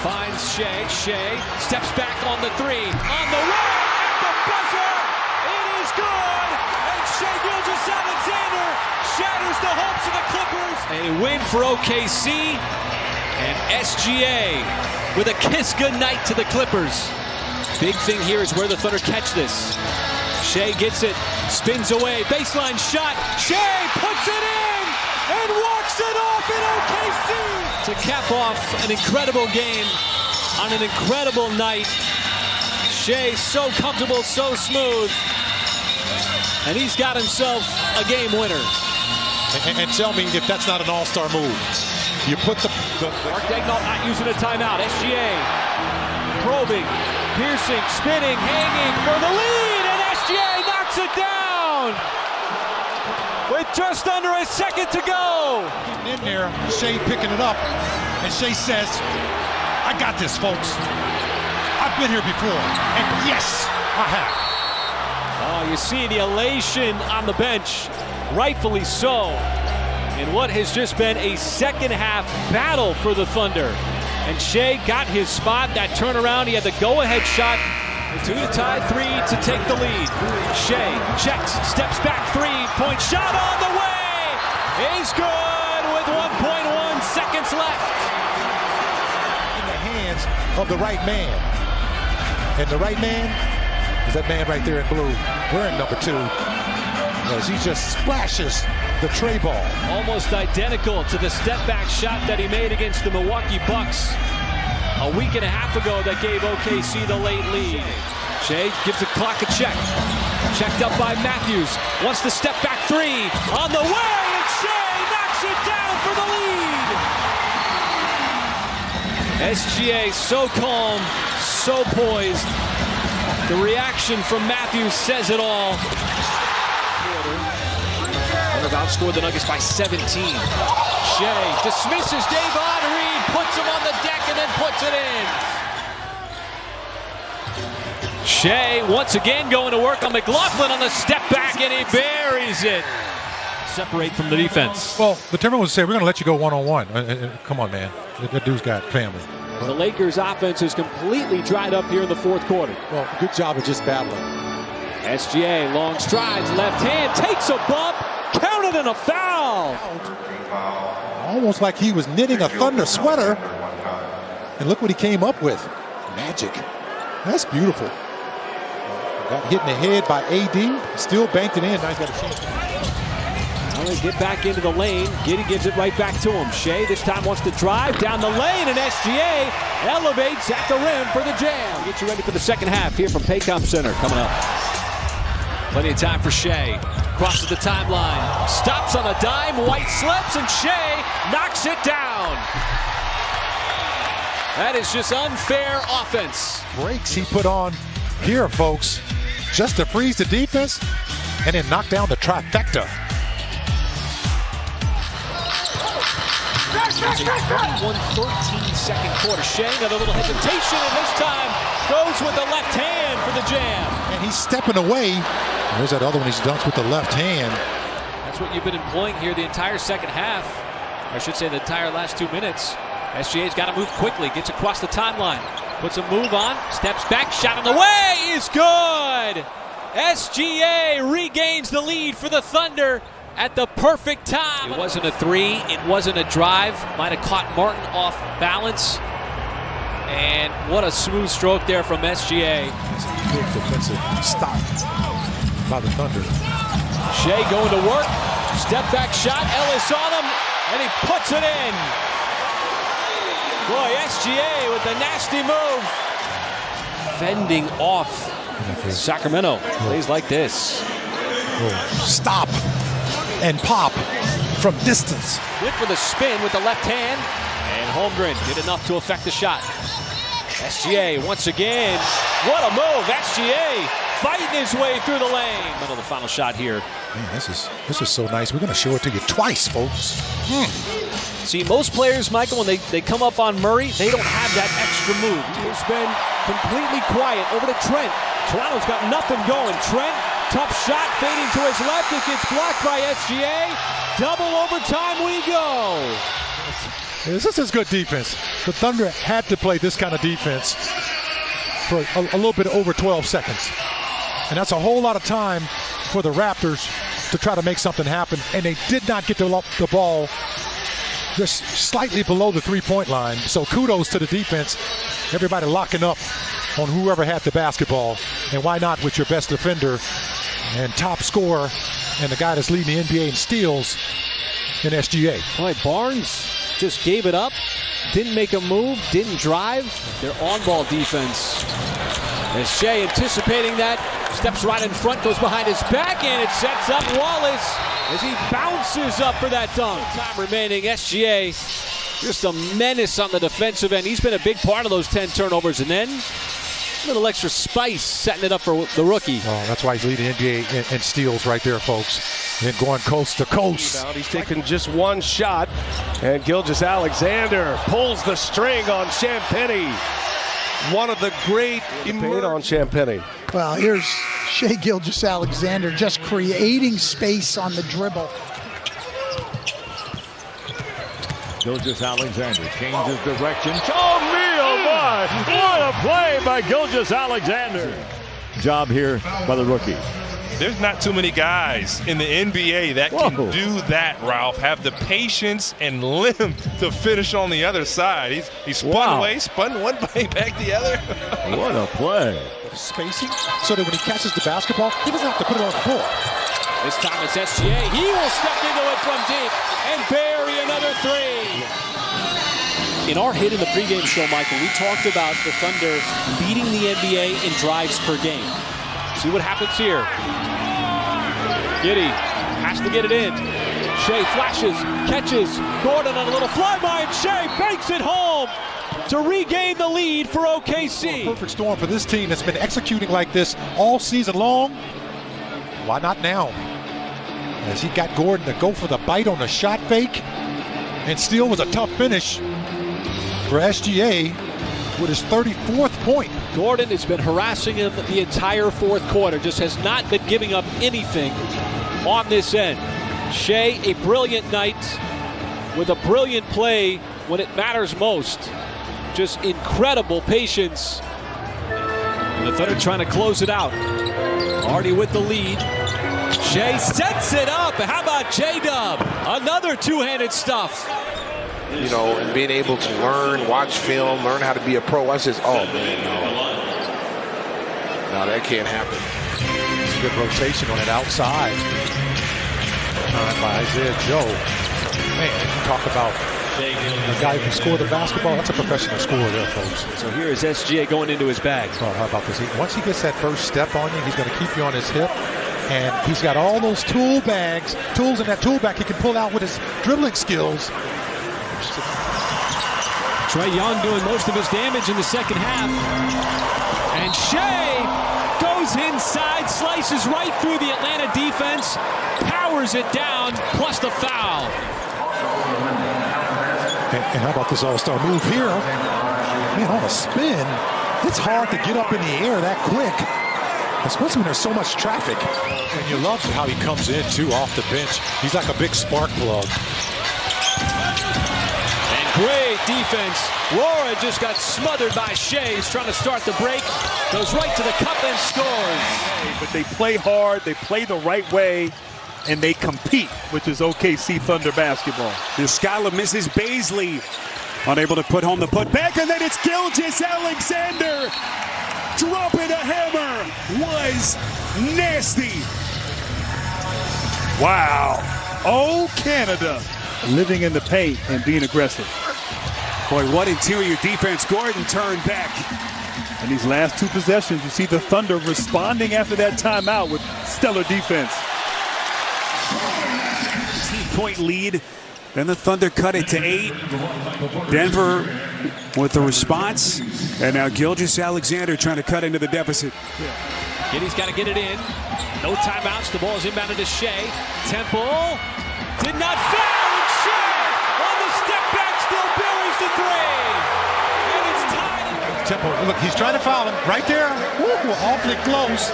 Finds Shai. Shai steps back on the three. On the way at the buzzer. It is good. And Shai Gilgeous Alexander shatters the hopes of the Clippers. A win for OKC. And SGA with a kiss goodnight to the Clippers. Big thing here is where the Thunder catch this. Shai gets it, spins away, baseline shot. Shai puts it in and walks it off in OKC to cap off an incredible game on an incredible night. Shai so comfortable, so smooth, and he's got himself a game winner. And tell me if that's not an all-star move. You put the Mark Daigneault not using a timeout. SGA probing, piercing, spinning, hanging for the lead, and SGA knocks it down with just under a second to go. Getting in there, Shai picking it up, and Shai says, "I got this, folks. I've been here before, and yes, I have." Oh, you see the elation on the bench, rightfully so, in what has just been a second-half battle for the Thunder. And Shai got his spot, that turnaround. He had the go-ahead shot. 2 to tie, 3 to take the lead. Shai checks, steps back, three-point shot on the way. He's good with 1.1 seconds left. In the hands of the right man. And the right man is that man right there in blue, wearing number 2. As he just splashes the tray ball. Almost identical to the step-back shot that he made against the Milwaukee Bucks a week and a half ago that gave OKC the late lead. Shai gives the clock a check. Checked up by Matthews. Wants the step-back three. On the way, and Shai knocks it down for the lead. SGA so calm, so poised. The reaction from Matthews says it all. Outscored the Nuggets by 17. Shai dismisses Davon Reed, puts him on the deck, and then puts it in. Shai once again going to work on McLaughlin on the step back, and he buries it. Separate from the defense. Well, the Timberwolves say, we're going to let you go one-on-one. Come on, man. That dude's got family. The Lakers' offense is completely dried up here in the fourth quarter. Well, good job of just battling. SGA, long strides, left hand, takes a bump. Counted in a foul. Almost like he was knitting a Thunder sweater. And look what he came up with. Magic. That's beautiful. Got hit in the head by AD. Still banked it in. Now he's got a chance. Well, they get back into the lane. Giddey gives it right back to him. Shai this time wants to drive down the lane, and SGA elevates at the rim for the jam. Get you ready for the second half here from Paycom Center coming up. Plenty of time for Shai. Crosses the timeline, stops on a dime, White slips, and Shai knocks it down. That is just unfair offense. Breaks he put on here, folks, just to freeze the defense and then knock down the trifecta. 31-13 second quarter. Shai, another little hesitation, and this time goes with the left hand for the jam. And he's stepping away. There's that other one he dunks with the left hand. That's what you've been employing here the entire second half. I should say the entire last 2 minutes. SGA's got to move quickly, gets across the timeline, puts a move on, steps back, shot on the way is good. SGA regains the lead for the Thunder at the perfect time. It wasn't a three, it wasn't a drive. Might have caught Martin off balance. And what a smooth stroke there from SGA. Big defensive stop by the Thunder. Shai going to work. Step back shot. Ellis on him. And he puts it in. Boy, SGA with the nasty move. Fending off Sacramento. Plays like this. Stop and pop from distance. Went for the spin with the left hand. And Holmgren did enough to affect the shot. SGA once again. What a move. SGA fighting his way through the lane. Middle of the final shot here. Man, this is so nice. We're going to show it to you twice, folks. See, most players, Michael, when they come up on Murray, they don't have that extra move. It's been completely quiet. Over to Trent. Toronto's got nothing going. Trent, tough shot, fading to his left. It gets blocked by SGA. Double overtime we go. This is good defense. The Thunder had to play this kind of defense for a little bit over 12 seconds. And that's a whole lot of time for the Raptors to try to make something happen. And they did not get the ball just slightly below the three-point line. So kudos to the defense. Everybody locking up on whoever had the basketball. And why not with your best defender and top scorer and the guy that's leading the NBA in steals in SGA. Boy, Barnes just gave it up. Didn't make a move, didn't drive. Their on-ball defense. As Shai anticipating that, steps right in front, goes behind his back, and it sets up Wallace as he bounces up for that dunk. Time remaining, SGA just a menace on the defensive end. He's been a big part of those 10 turnovers, and then a little extra spice setting it up for the rookie. Oh, that's why he's leading NBA in steals right there, folks. And going coast to coast. He's taking just one shot, and Gilgeous-Alexander pulls the string on Champagnie. One of the great paid on Champagnie. Well, here's Shai Gilgeous-Alexander just creating space on the dribble. Gilgeous-Alexander changes direction. Oh, me, oh my! What a play by Gilgeous-Alexander. Job here by the rookie. There's not too many guys in the NBA that can do that, Ralph. Have the patience and limb to finish on the other side. He spun away, spun one way back the other. What a play. Spacing so that when he catches the basketball, he doesn't have to put it on the floor. This time it's SGA. He will step into it from deep and bury another three. In our hit in the pregame show, Michael, we talked about the Thunder leading the NBA in drives per game. See what happens here. Giddey has to get it in. Shai flashes, catches. Gordon on a little flyby, and Shai banks it home to regain the lead for OKC. Perfect storm for this team that's been executing like this all season long. Why not now? As he got Gordon to go for the bite on the shot fake. And still was a tough finish for SGA with his 34th point. Gordon has been harassing him the entire fourth quarter. Just has not been giving up anything on this end. Shai, a brilliant night with a brilliant play when it matters most. Just incredible patience. And the Thunder trying to close it out. Already with the lead. Shai sets it up. How about J-Dub? Another two-handed stuff. You know, and being able to learn, watch film, learn how to be a pro. I says, oh man, no, that can't happen. It's a good rotation on it outside. By Isaiah Joe. Man, talk about a guy who scored the basketball. That's a professional scorer there, folks. So here is SGA going into his bag. Oh, how about this? Once he gets that first step on you, he's going to keep you on his hip. And he's got all those tools in that tool bag he can pull out with his dribbling skills. Trae Young doing most of his damage in the second half. And Shai goes inside, slices right through the Atlanta defense, powers it down, plus the foul. And how about this all-star move here? Man, on a spin, it's hard to get up in the air that quick, especially when there's so much traffic. And you love how he comes in, too, off the bench. He's like a big spark plug. Great defense. Roara just got smothered by Shai. He's trying to start the break. Goes right to the cup and scores. But they play hard, they play the right way, and they compete, which is OKC Thunder basketball. This Skylar misses Baisley. Unable to put home the putback, and then it's Gilgeous-Alexander. Dropping a hammer was nasty. Wow. Oh, Canada. Living in the paint and being aggressive. Boy, what interior defense. Gordon turned back. And these last two possessions, you see the Thunder responding after that timeout with stellar defense. 16-point lead. Then the Thunder cut it to 8. Denver with the response. And now Gilgeous-Alexander trying to cut into the deficit. Giddey's got to get it in. No timeouts. The ball is inbounded to Shai. Temple did not foul. And Shai on the step back still buries the three. And it's tied. Temple, look, he's trying to foul him right there. Woo, awfully close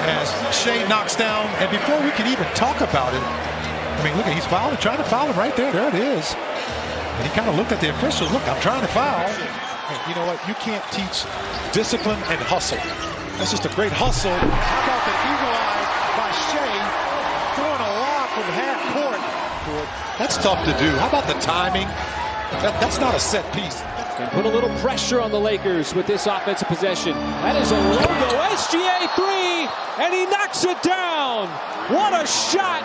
as Shai knocks down. And before we can even talk about it, I mean, look, he's fouling, trying to foul him right there. There it is. And he kind of looked at the officials. Look, I'm trying to foul. And you know what? You can't teach discipline and hustle. That's just a great hustle. How about the eagle eye by Shai throwing a lob from half court? That's tough to do. How about the timing? That's not a set piece. Can put a little pressure on the Lakers with this offensive possession. That is a logo SGA 3, and he knocks it down. What a shot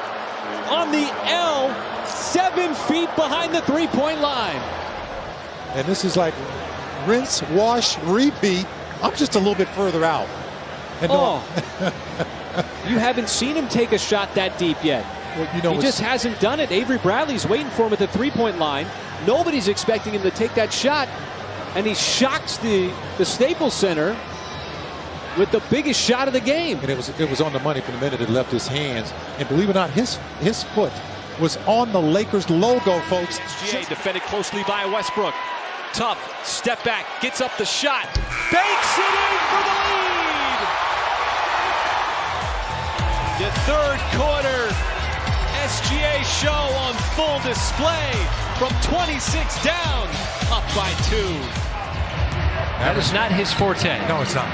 on the L, 7 feet behind the three-point line. And this is like rinse, wash, repeat. I'm just a little bit further out. And You haven't seen him take a shot that deep yet. Well, you know, he just hasn't done it. Avery Bradley's waiting for him at the three-point line. Nobody's expecting him to take that shot, and he shocks the Staples Center with the biggest shot of the game. And it was on the money from the minute it left his hands. And believe it or not, his foot was on the Lakers logo, folks. SGA defended closely by Westbrook. Tough, step back, gets up the shot, banks it in for the lead. The third quarter, SGA show on full display from 26 down, up by 2. That is not his forte. No, it's not.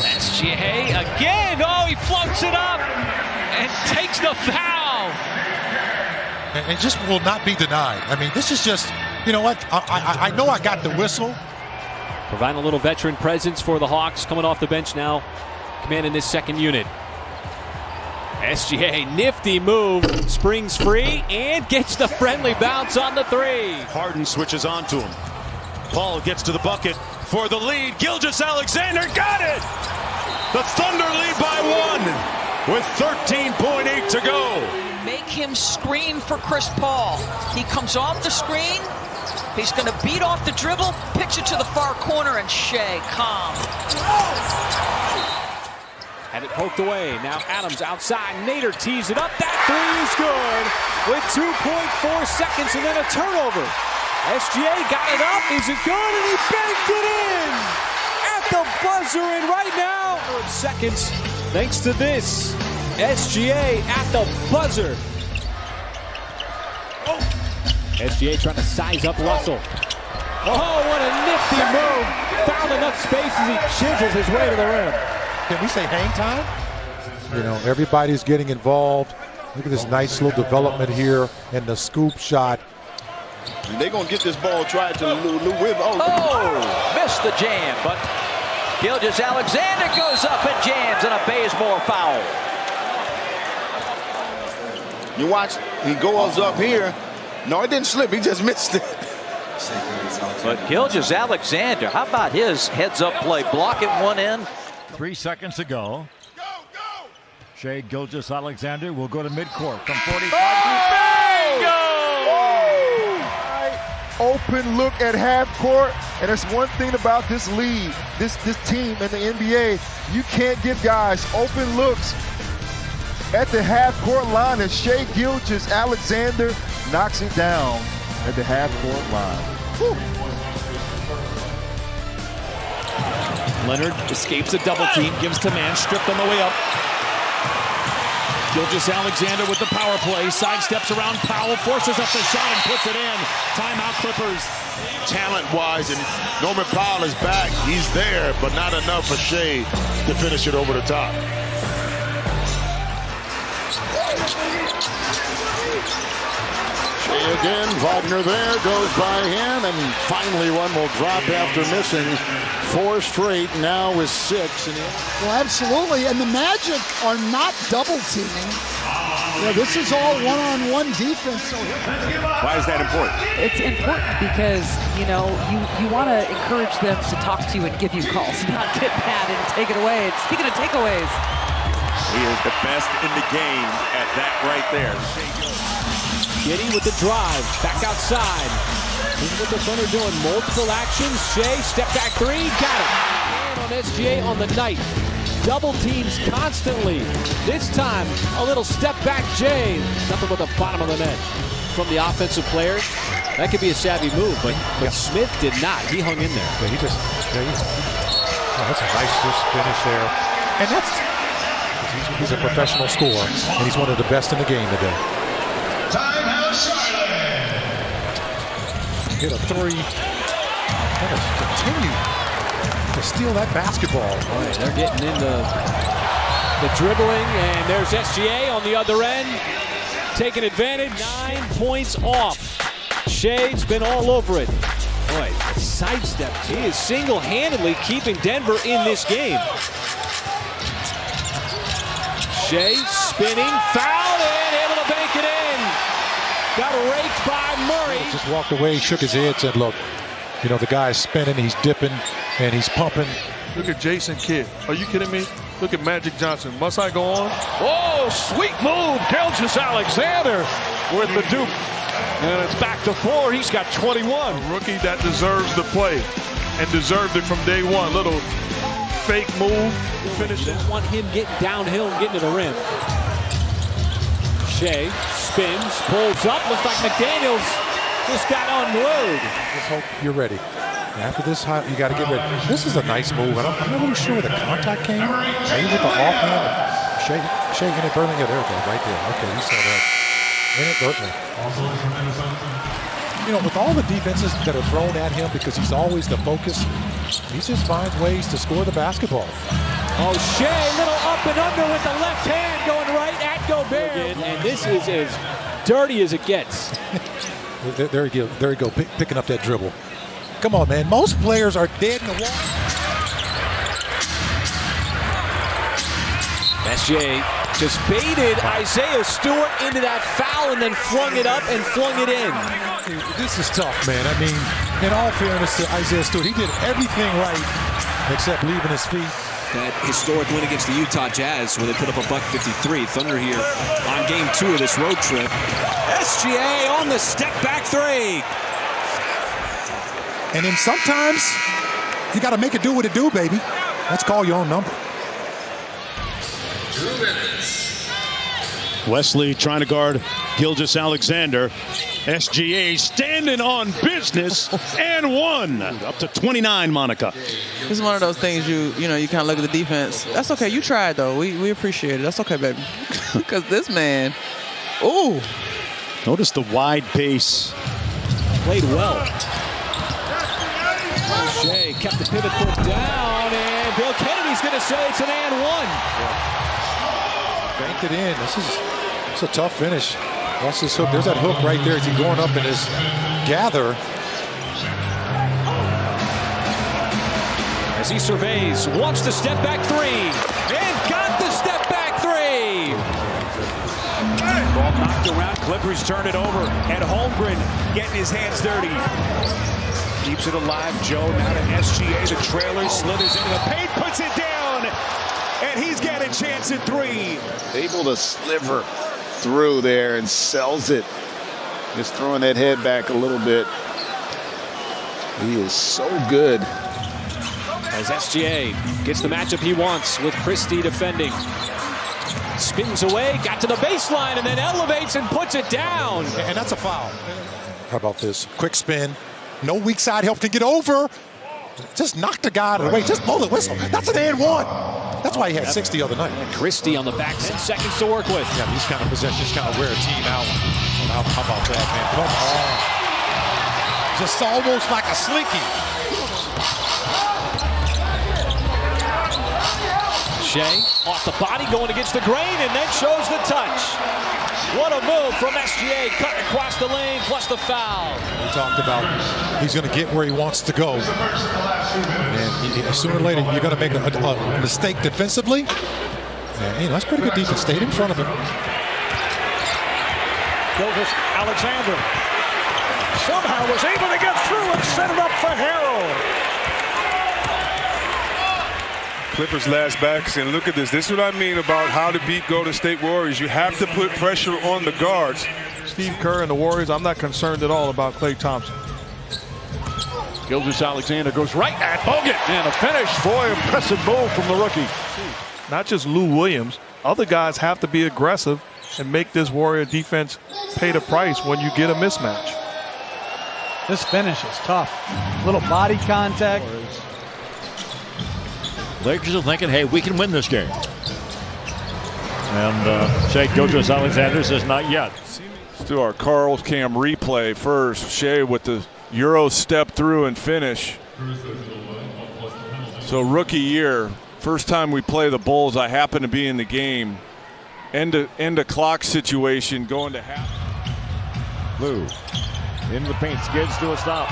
SGA again. Oh, he floats it up and takes the foul. And just will not be denied. I mean, this is just, you know what? I know I got the whistle. Providing a little veteran presence for the Hawks, coming off the bench now, commanding this second unit. SGA, nifty move, springs free and gets the friendly bounce on the 3. Harden switches on to him. Paul gets to the bucket for the lead. Gilgeous-Alexander got it! The Thunder lead by 1 with 13.8 to go. Make him screen for Chris Paul. He comes off the screen. He's going to beat off the dribble, pitch it to the far corner, and Shai, calm. Had it poked away. Now Adams outside. Nader tees it up. That 3 is good with 2.4 seconds and then a turnover. SGA got it up. Is it good? And he banked it in at the buzzer. And right now, seconds thanks to this. SGA at the buzzer. SGA trying to size up Russell. Oh, what a nifty move. Found enough space as he chisels his way to the rim. Can we say hang time? You know, everybody's getting involved. Look at this nice little development here and the scoop shot. They're going to get this ball tried to Lou Whip. Missed the jam, but Gilgeous-Alexander goes up and jams, and a Bazemore foul. You watch, he goes up here. No, it didn't slip. He just missed it. But Gilgeous-Alexander, how about his heads-up play, blocking one end? 3 seconds to go. Shai Gilgeous-Alexander will go to midcourt from 45. Open look at half court, and there's one thing about this league, this team in the NBA, you can't give guys open looks at the half court line, and Shai Gilgeous-Alexander knocks it down at the half court line. Whew. Leonard escapes a double team, gives to man, stripped on the way up. Gilgeous-Alexander with the power play, sidesteps around Powell, forces up the shot and puts it in. Timeout Clippers. Talent-wise, and Norman Powell is back. He's there, but not enough for Shai to finish it over the top. Shai again, Wagner there, goes by him, and finally one will drop after missing 4 straight, now with 6. Well, absolutely, and the Magic are not double teaming. Yeah, this is all one-on-one defense. So why is that important? It's important because, you know, you want to encourage them to talk to you and give you calls, not get mad and take it away. And speaking of takeaways, he is the best in the game at that right there. Giddy with the drive, back outside. This is what the Thunder doing, multiple actions. Shai, step back 3, got it. And on SGA on the night. Double teams constantly. This time, a little step back Jay. Nothing but the bottom of the net. From the offensive players, that could be a savvy move, but Smith did not. He hung in there. Yeah, that's a nice just finish there. And he's a professional scorer, and he's one of the best in the game today. Timeout Hit a three. Kind of continue to steal that basketball. Right, they're getting into the dribbling, and there's SGA on the other end, taking advantage. 9 points off. Shai's been all over it. Boy, sidestep. He is single-handedly keeping Denver in this game. Shai spinning, fouled, and able to bank it in. Got raked by Murray. Just walked away, shook his head, said, look, you know, the guy's spinning, he's dipping, and he's pumping. Look at Jason Kidd. Are you kidding me? Look at Magic Johnson. Must I go on? Oh, sweet move. Gilgeous Alexander with the Duke. And it's back to 4. He's got 21. A rookie that deserves the play and deserved it from day one. Little fake move. Finish. Don't want him getting downhill and getting to the rim. Shai spins, pulls up. Looks like McDaniels just got unglued. Just hope you're ready. After this, you got to get ready. This is a nice move. I'm not really sure where the contact came. Maybe with the offhand. Shai inadvertently. Yeah, there it goes, right there. Okay, you saw that. Inadvertently. You know, with all the defenses that are thrown at him because he's always the focus, he just finds ways to score the basketball. Oh, Shai, little up and under with the left hand going right at Gobert. And this is as dirty as it gets. There you go, picking up that dribble. Come on, man. Most players are dead in the water. SGA just baited Isaiah Stewart into that foul and then flung it up and flung it in. This is tough, man. I mean, in all fairness to Isaiah Stewart, he did everything right except leaving his feet. That historic win against the Utah Jazz where they put up a $153. Thunder here on game 2 of this road trip. SGA on the step back 3. And then sometimes you got to make it do what it do, baby. Let's call your own number. 2 minutes. Wesley trying to guard Gilgeous Alexander. SGA standing on business and 1. Up to 29, Monica. This is one of those things you kind of look at the defense. That's okay. You tried, though. We appreciate it. That's okay, baby. Because this man, ooh. Notice the wide pace. Played well. Shai kept the pivot foot down, and Bill Kennedy's going to say it's an and 1. Banked it in. This is a tough finish. Watch this hook. There's that hook right there. Is he going up in his gather? As he surveys, wants the step back 3, and got the step back 3. Ball knocked around. Clippers turn it over, and Holmgren getting his hands dirty. Keeps it alive. Joe now to SGA. The trailer slithers into the paint, puts it down, and he's got a chance at 3. Able to sliver through there and sells it. Just throwing that head back a little bit. He is so good. As SGA gets the matchup he wants with Christie defending. Spins away, got to the baseline, and then elevates and puts it down. And that's a foul. How about this? Quick spin. No weak side help to get over. Just knock the guy out of the way. Just blow the whistle. That's an and 1. That's why he had 6 the other night. Christie on the back, 6 seconds to work with. Yeah, these kind of possessions kind of wear a team out. How about that, man? Come on. Just almost like a slinky. Shai off the body, going against the grain, and then shows the touch. What a move from SGA, cutting across the lane, plus the foul. We talked about he's going to get where he wants to go. And sooner or later, you're going to make a mistake defensively. And, that's pretty good defense. Stayed in front of him. Gilgeous Alexander somehow was able to get through and set it up for Harrell. Clippers last back, and look at this. This is what I mean about how to beat Golden State Warriors. You have to put pressure on the guards. Steve Kerr and the Warriors, I'm not concerned at all about Klay Thompson. Gilgeous Alexander goes right at Bogut, and a finish. Boy, impressive move from the rookie. Not just Lou Williams. Other guys have to be aggressive and make this Warrior defense pay the price when you get a mismatch. This finish is tough. Little body contact. Lakers are thinking, hey, we can win this game. And Shai Gilgeous Alexander says not yet. Let's do our Carl's Cam replay first. Shai with the Euro step through and finish. So rookie year, first time we play the Bulls, I happen to be in the game. End of clock situation going to half. Lou into the paint, skids to a stop.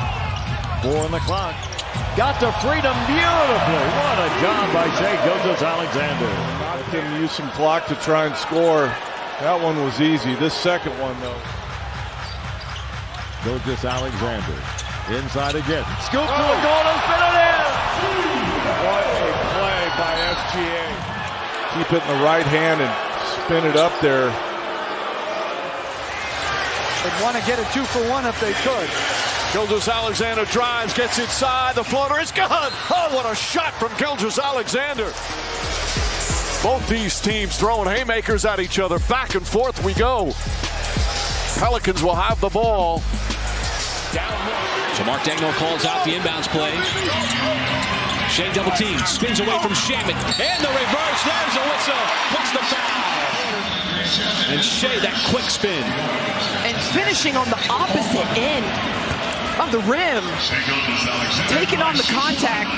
4 on the clock. Got to freedom beautifully. What a job by Shai Gilgeous Alexander. Not going to use some clock to try and score. That one was easy. This second one, though. Gilgeous Alexander inside again. Scoop to the goal and spin it in. What a play by SGA. Keep it in the right hand and spin it up there. They'd want to get a 2-for-1 if they could. Gilgeous Alexander drives, gets inside. The floater is good. Oh, what a shot from Gilgeous Alexander. Both these teams throwing haymakers at each other. Back and forth we go. Pelicans will have the ball. So Mark Dagnall calls out the inbounds play. Shai double team, spins away from Shaman. And the reverse, there's a whistle. Puts the foul. And Shai, that quick spin. And finishing on the opposite end of the rim. Taking on the contact.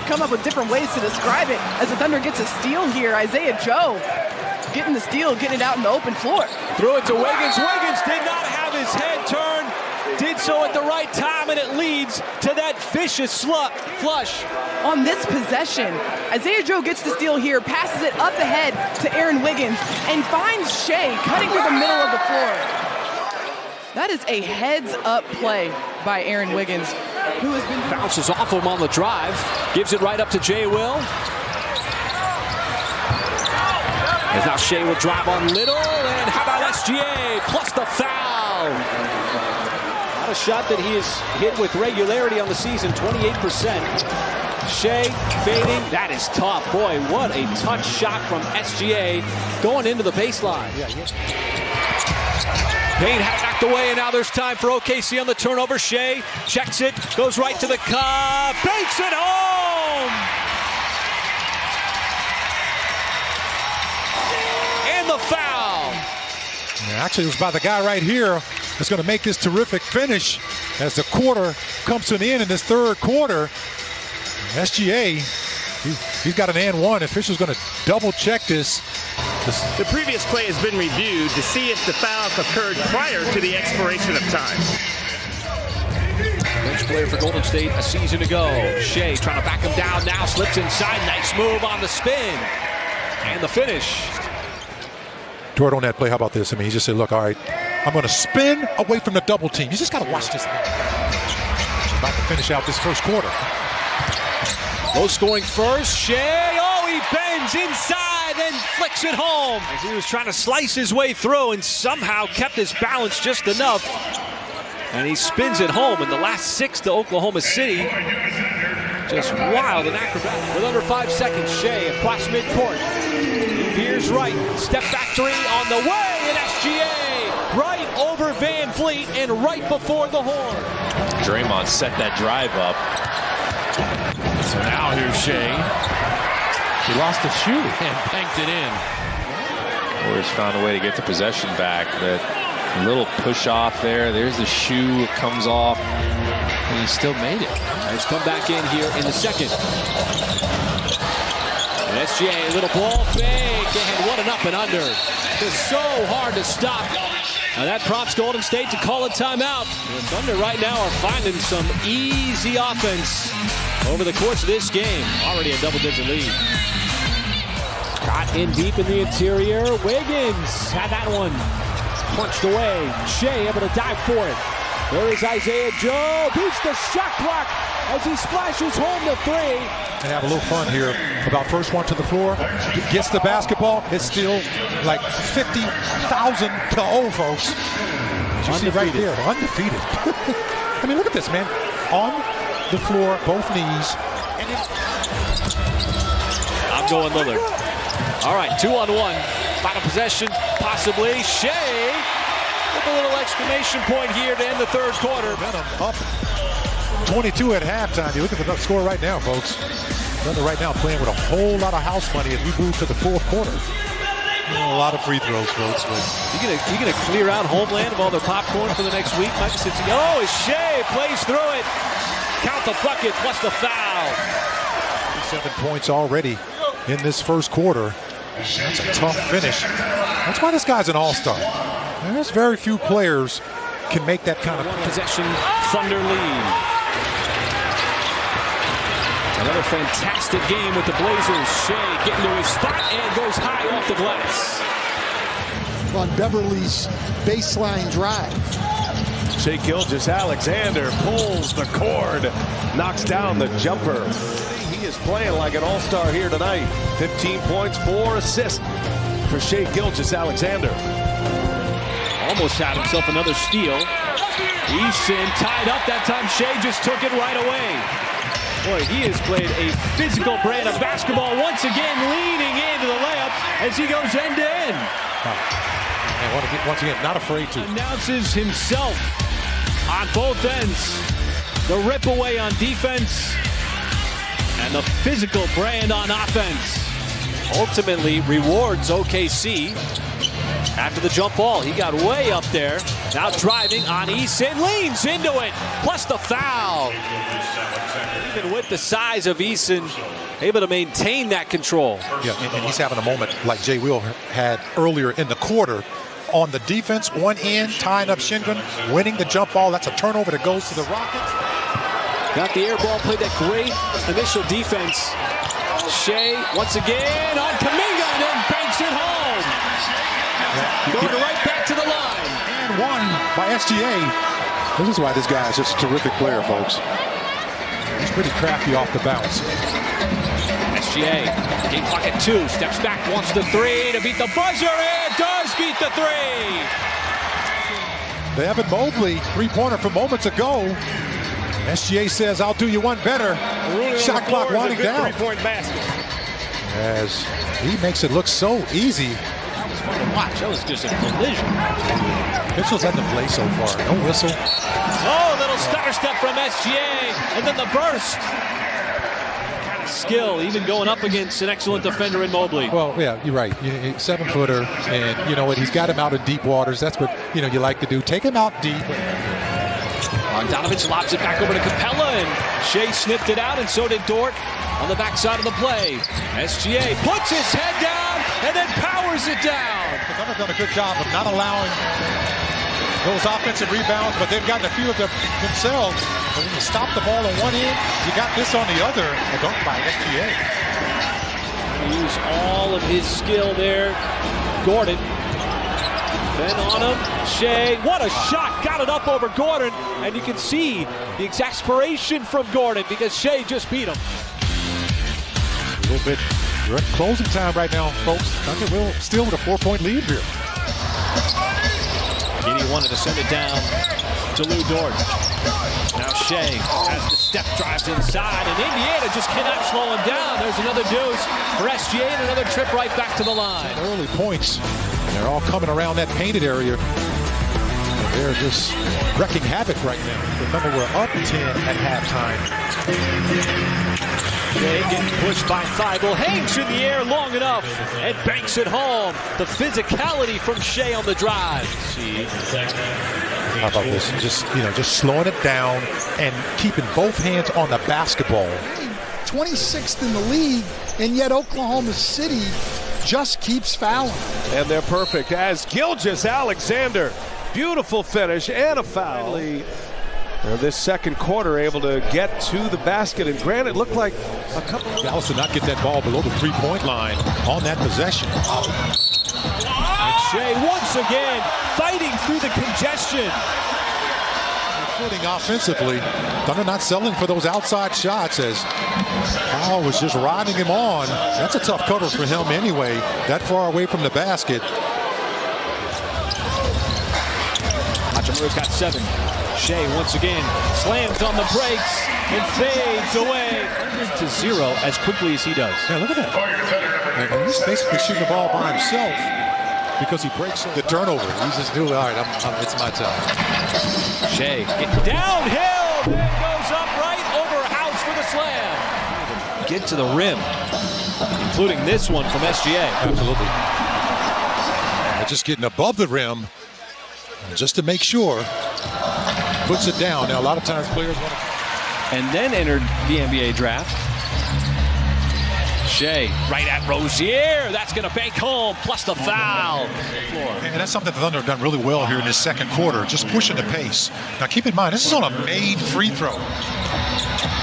Come up with different ways to describe it. As the Thunder gets a steal here, Isaiah Joe getting the steal, getting it out in the open floor. Threw it to Wiggins. Wiggins did not have his head turned. Did so at the right time, and it leads to that vicious flush. On this possession, Isaiah Joe gets the steal here, passes it up ahead to Aaron Wiggins, and finds Shai cutting through the middle of the floor. That is a heads-up play by Aaron Wiggins, who has been... Bounces off him on the drive, gives it right up to Jay Will. As now Shai will drive on Little, and how about SGA plus the foul? Not a shot that he has hit with regularity on the season, 28%. Shai fading, that is tough. Boy, what a touch shot from SGA going into the baseline. Payne had it knocked away, and now there's time for OKC on the turnover. Shai checks it, goes right to the cup, banks it home! And the foul! Yeah, actually, it was by the guy right here that's going to make this terrific finish as the quarter comes to an end in this third quarter. SGA, he's got an and one. Official's going to double check this. The previous play has been reviewed to see if the foul occurred prior to the expiration of time. Bench player for Golden State a season ago. Shai trying to back him down now, slips inside. Nice move on the spin. And the finish. Jordan, on that play, how about this? I mean, he just said, look, all right, I'm going to spin away from the double team. You just got to watch this. About to finish out this first quarter. Low scoring first. Shai, oh, he bends inside, then flicks it home. As he was trying to slice his way through and somehow kept his balance just enough. And he spins it home in the last 6 to Oklahoma City. Just wild and acrobatic. With under 5 seconds, Shai across midcourt. Veers right, step back three on the way, and SGA right over Van Vliet and right before the horn. Draymond set that drive up. So now here's Shai. He lost the shoe and banked it in. Warriors found a way to get the possession back. That little push off there. There's the shoe, it comes off, and he still made it. Let's come back in here in the second. And SGA, a little ball fake, and what an up and under. It's so hard to stop. Now that prompts Golden State to call a timeout. The Thunder right now are finding some easy offense over the course of this game. Already a double-digit lead. Got in deep in the interior. Wiggins had that one punched away. Shai able to dive for it. There is Isaiah Joe. Beats the shot clock as he splashes home the three. And have a little fun here. About first one to the floor. Gets the basketball. It's still like 50,000 to 0, folks. You see right there, undefeated. I mean, look at this, man. On the floor, both knees. I'm going Lillard. All right, 2-on-1. Final possession, possibly. Shai with a little exclamation point here to end the third quarter. Up 22 at halftime. You look at the score right now, folks. Thunder right now playing with a whole lot of house money as we move to the fourth quarter. A lot of free throws, folks. But You gonna clear out Homeland of all their popcorn for the next week? Might sit together. Oh, as Shai plays through it. Count the bucket plus the foul. 7 points already in this first quarter. That's a tough finish. That's why this guy's an all-star. There's very few players can make that kind of possession. Thunder lead. Another fantastic game with the Blazers. Shai getting to his spot and goes high off the glass. On Beverly's baseline drive. Shai Gilgeous Alexander pulls the cord, knocks down the jumper. He is playing like an all-star here tonight. 15 points, 4 assists for Shai Gilgeous Alexander. Almost had himself another steal. Eason tied up that time. Shai just took it right away. Boy, he has played a physical brand of basketball once again, leaning into the layup as he goes end to end. And once again, not afraid to. Announces himself on both ends. The rip away on defense and the physical brand on offense. Ultimately rewards OKC after the jump ball. He got way up there. Now driving on Eason, leans into it, plus the foul. Even with the size of Eason, able to maintain that control. Yeah, and he's having a moment like Jay Will had earlier in the quarter. On the defense, one end, tying up Shingun, winning the jump ball. That's a turnover that goes to the Rockets. Got the air ball, played that great initial defense. Shai once again on Kuminga and then banks it home. Going right back to the line. And one by SGA. This is why this guy is just a terrific player, folks. He's pretty crafty off the bounce. SGA, game clock at 2, steps back, wants the 3 to beat the buzzer, and does beat the 3. The Evan Mobley three-pointer from moments ago. SGA says, I'll do you one better. Shot clock winding down. Three-point basket. As he makes it look so easy. It's fun to watch. That was just a collision. Mitchell's at the play so far. No whistle. Oh, little stutter step from SGA, and then the burst. Kind of skill, even going up against an excellent defender in Mobley. Well, yeah, you're right. 7-footer, and you know what? He's got him out of deep waters. That's what you like to do. Take him out deep. Bogdanovich lobs it back over to Capella, and Shai sniffed it out, and so did Dort on the backside of the play. SGA puts his head down and then powers it down. The Thunder done a good job of not allowing those offensive rebounds, but they've gotten a few of them themselves. But when you stop the ball on one end, you got this on the other. A dunk by SGA. Use all of his skill there. Gordon. Then on him, Shai, what a shot, got it up over Gordon, and you can see the exasperation from Gordon because Shai just beat him. A little bit, we're at closing time right now, folks. Thunder will still with a 4-point lead here. Giddy wanted to send it down to Lou Dort. Now Shai has the step, drives inside, and Indiana just cannot slow him down. There's another deuce for SGA and another trip right back to the line. Early points. They're all coming around that painted area. They're just wrecking havoc right now. Remember, we're up 10 at halftime. Shai getting pushed by Thibault, hangs in the air long enough and banks it home. The physicality from Shai on the drive. How about this? Just slowing it down and keeping both hands on the basketball. 26th in the league, and yet Oklahoma City just keeps fouling. And they're perfect as Gilgeous Alexander. Beautiful finish and a foul. This second quarter able to get to the basket, and granted, looked like a couple. Dallas did not get that ball below the three-point line on that possession. And Shai once again fighting through the congestion. Footing offensively. Thunder not selling for those outside shots as Powell was just riding him on. That's a tough cover for him anyway, that far away from the basket. Hachimura's got 7. Shai once again slams on the brakes and fades away to 0 as quickly as he does. Yeah, look at that. And he's basically shooting the ball by himself because he breaks the turnover. He's just doing, all right, it's my time. Shai getting downhill, then goes up right over House for the slam. Get to the rim, including this one from SGA. Absolutely. Just getting above the rim just to make sure. Puts it down. Now, a lot of times players want to. And then entered the NBA draft. Shai right at Rozier. That's going to bank home, plus the foul. And that's something the Thunder have done really well here in this second quarter, just pushing the pace. Now, keep in mind, this is on a made free throw.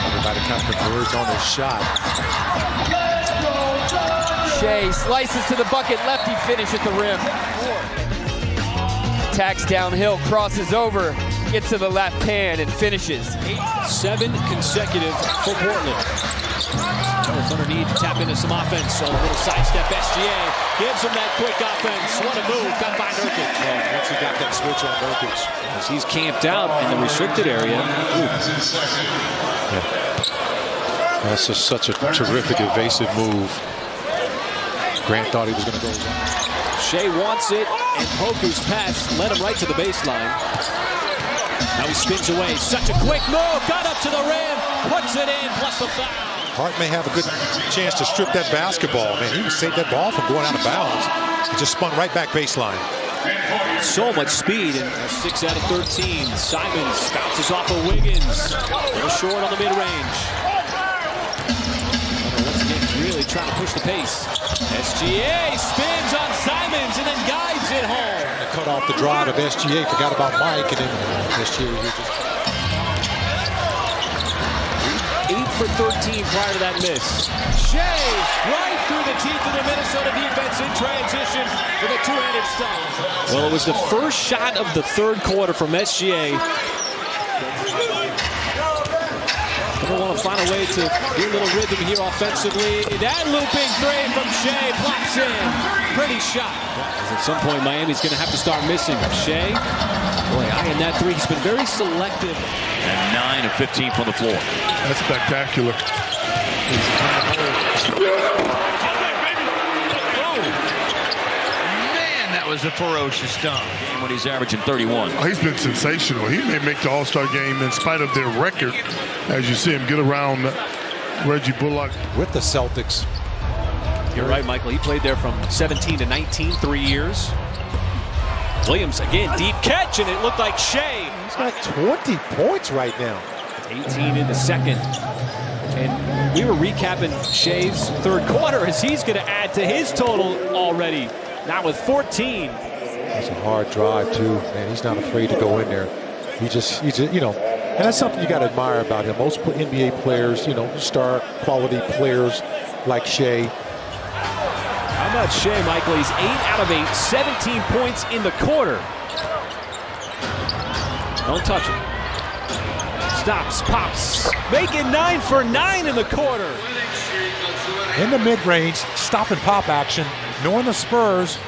Everybody kind of converges on this shot. Shai slices to the bucket, lefty finish at the rim. Attacks downhill, crosses over, gets to the left hand and finishes. 7 consecutive for Portland. The Thunder need to tap into some offense. A little sidestep. SGA gives him that quick offense. What a move. Got by Nurkic. Yeah, once he got that switch on Nurkic. As he's camped out in the restricted area. Yeah. That's just such a terrific evasive move. Grant thought he was going to go. Shai wants it, and Poku's pass led him right to the baseline. Now he spins away. Such a quick move. Got up to the rim. Puts it in, plus the foul. Hart may have a good chance to strip that basketball. Man, he saved that ball from going out of bounds. He just spun right back baseline. So much speed, and 6 out of 13. Simons bounces off of Wiggins. A little short on the mid-range. Once again, really trying to push the pace. SGA spins on Simons and then guides it home. They cut off the drive of SGA, forgot about Mike, and then SGA just... 8 for 13 prior to that miss. Shai right through the teeth of the Minnesota defense in transition with a two-handed stop. Well, it was the first shot of the third quarter from SGA. They want to find a way to get a little rhythm here offensively. That looping three from Shai pops in. Pretty shot. At some point, Miami's going to have to start missing. Shai, boy, eyeing that three. He's been very selective. And 9 of 15 from the floor. That's spectacular. That was a ferocious dunk when he's averaging 31. Oh, he's been sensational. He may make the All-Star game in spite of their record, as you see him get around Reggie Bullock. With the Celtics. You're right, Michael. He played there from 17 to 19, 3 years. Williams again, deep catch, and it looked like Shai. He's got 20 points right now. 18 in the second. And we were recapping Shai's third quarter as he's going to add to his total already. Now with 14. That's a hard drive, too. Man, he's not afraid to go in there. He just, you know, and that's something you got to admire about him. Most NBA players, you know, star quality players like Shai. How about Shai, Michael? He's 8 out of 8, 17 points in the quarter. Don't touch it. Stops, pops, making 9 for 9 in the quarter. In the mid-range, stop and pop action, knowing the Spurs.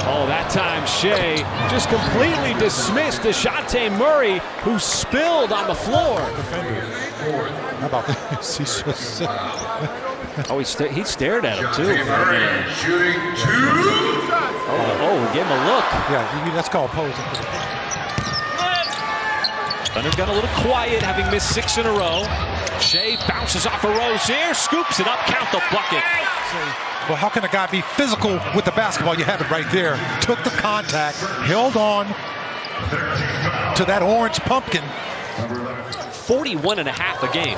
Oh, that time Shai just completely dismissed Dejounte Murray, who spilled on the floor. How about this? He's just... Oh, he stared at him, too. Shooting 2. Oh, we gave him a look. Yeah, that's called posing. Thunder got a little quiet, having missed 6 in a row. Shai bounces off a Rozier, scoops it up, count the bucket. Well, how can a guy be physical with the basketball? You have it right there. Took the contact, held on to that orange pumpkin. 41 and a half a game.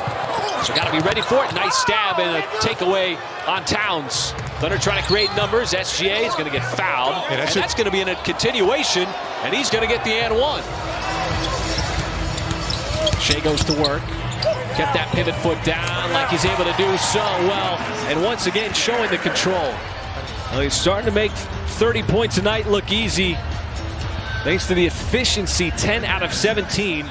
So got to be ready for it. Nice stab and a takeaway on Towns. Thunder trying to create numbers. SGA is going to get fouled. And that's going to be in a continuation, and he's going to get the and one. Shai goes to work. Kept that pivot foot down like he's able to do so well. And once again, showing the control. Well, he's starting to make 30 points a night look easy. Thanks to the efficiency, 10 out of 17.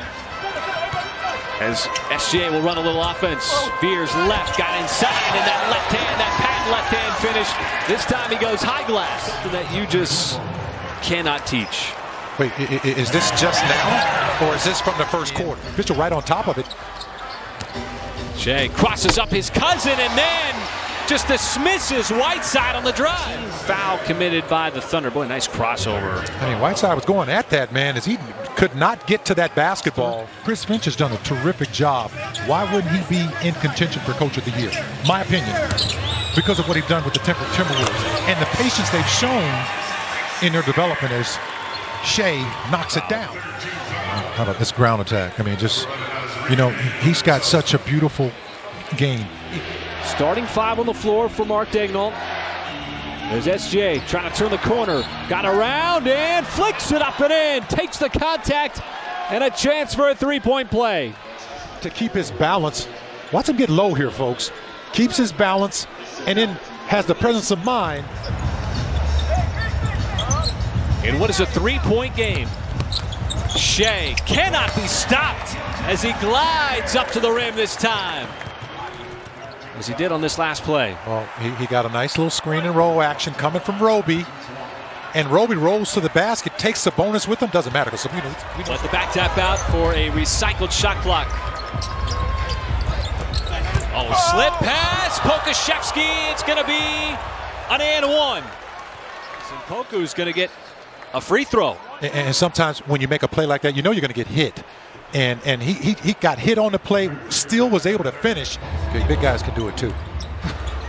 As SGA will run a little offense. Veers left, got inside, and that left hand, that patent left hand finish. This time he goes high glass. Something that you just cannot teach. Wait, is this just now? Or is this from the first quarter? Mitchell right on top of it. Shai crosses up his cousin and then just dismisses Whiteside on the drive. Foul committed by the Thunder. Boy, nice crossover. I mean, Whiteside was going at that, man, as he could not get to that basketball. Chris Finch has done a terrific job. Why wouldn't he be in contention for Coach of the Year? My opinion. because of what he's done with the Timberwolves and the patience they've shown in their development as Shai knocks it down. How about this ground attack? I mean, just, you know, he's got such a beautiful game. Starting 5 on the floor for Mark Daigneault. There's SGA trying to turn the corner. Got around and flicks it up and in. Takes the contact and a chance for a three-point play. To keep his balance. Watch him get low here, folks. Keeps his balance and then has the presence of mind. In what is a three-point game. Shai cannot be stopped as he glides up to the rim this time. As he did on this last play. Well, he got a nice little screen and roll action coming from Roby. And Roby rolls to the basket, takes the bonus with him. Doesn't matter because we let the back tap out for a recycled shot clock. Oh, slip pass, Pokashevsky. It's going to be an and one. And Poku's going to get a free throw. And sometimes when you make a play like that, you know you're going to get hit. And he got hit on the play, still was able to finish. Okay, big guys can do it too.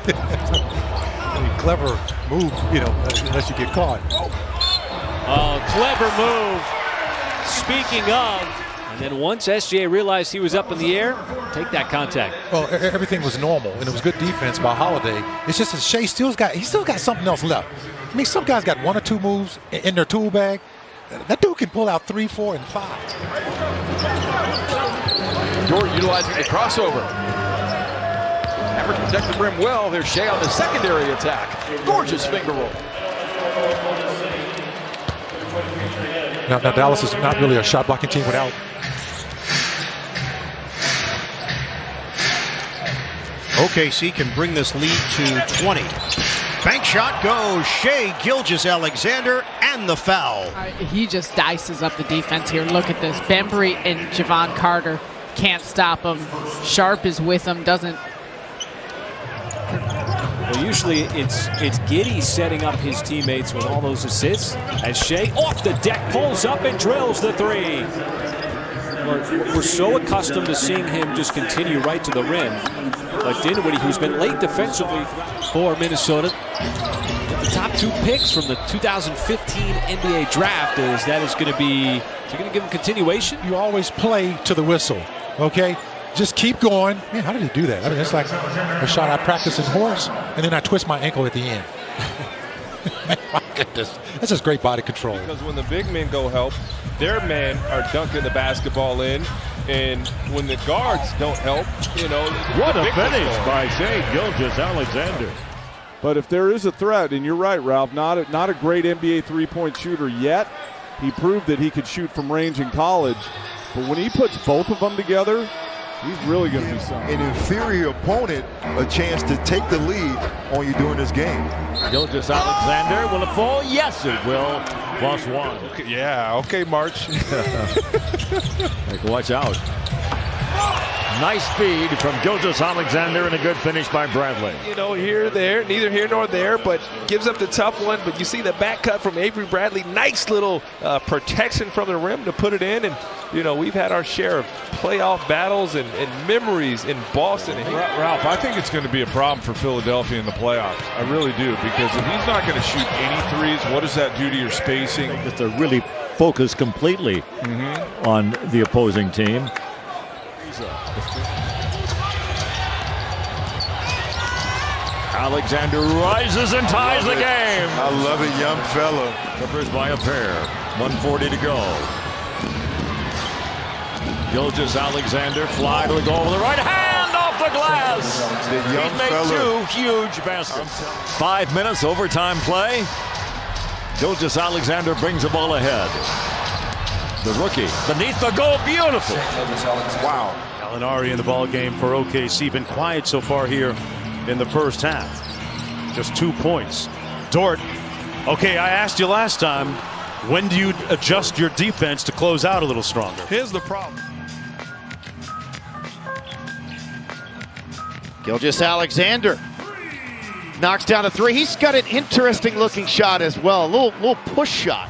I mean, clever move, you know, unless you get caught. Oh, clever move. Speaking of, and then once SGA realized he was up in the air, take that contact. Well, everything was normal, and it was good defense by Holiday. It's just that Shai still got something else left. I mean, some guys got 1 or 2 moves in their tool bag. That dude can pull out 3, 4, and 5. Dort utilizing the crossover. Never protect the rim well. There's Shai on the secondary attack. Gorgeous finger roll. Now Dallas is not really a shot blocking team without. OKC can bring this lead to 20. Bank shot goes Shai Gilgeous-Alexander and the foul. He just dices up the defense here. Look at this. Bembry and Javon Carter can't stop him. Sharp is with him, doesn't. Well, usually it's Giddey setting up his teammates with all those assists. As Shai off the deck pulls up and drills the three. We're so accustomed to seeing him just continue right to the rim. Like Dinwiddie, who's been late defensively for Minnesota. The top 2 picks from the 2015 NBA draft is going to give him continuation? You always play to the whistle, okay? Just keep going. Man, how did he do that? I mean, it's like a shot I practice in horse, and then I twist my ankle at the end. My goodness. That's just great body control. Because when the big men go help, their men are dunking the basketball in. And when the guards don't help, you know. What a finish by Shai Gilgeous-Alexander. But if there is a threat, and you're right, Ralph, not a great NBA three-point shooter yet. He proved that he could shoot from range in college. But when he puts both of them together, he's really going to be something. An inferior opponent a chance to take the lead on you during this game. Gilgeous-Alexander, will it fall? Yes, it will. +1. Okay, yeah, okay, March. Watch out. Nice speed from Gilgeous-Alexander and a good finish by Bradley. You know, neither here nor there, but gives up the tough one. But you see the back cut from Avery Bradley. Nice little protection from the rim to put it in. And, you know, we've had our share of playoff battles and memories in Boston. And Ralph, I think it's going to be a problem for Philadelphia in the playoffs. I really do, because if he's not going to shoot any threes, what does that do to your spacing? Just to really focus completely on the opposing team. Alexander rises and ties the game. I love it, young fella. Clippers by a pair. 1:40 to go. Gilgeous-Alexander fly to the goal with the right hand off the glass. The young He made 2 huge baskets. 5 minutes overtime play. Gilgeous-Alexander brings the ball ahead. The rookie beneath the goal, beautiful. Wow. Gallinari in the ball game for OKC. Been quiet so far here in the first half. Just 2 points. Dort, okay, I asked you last time, when do you adjust your defense to close out a little stronger? here's the problem. Gilgeous-Alexander knocks down a 3. He's got an interesting looking shot as well. A little push shot.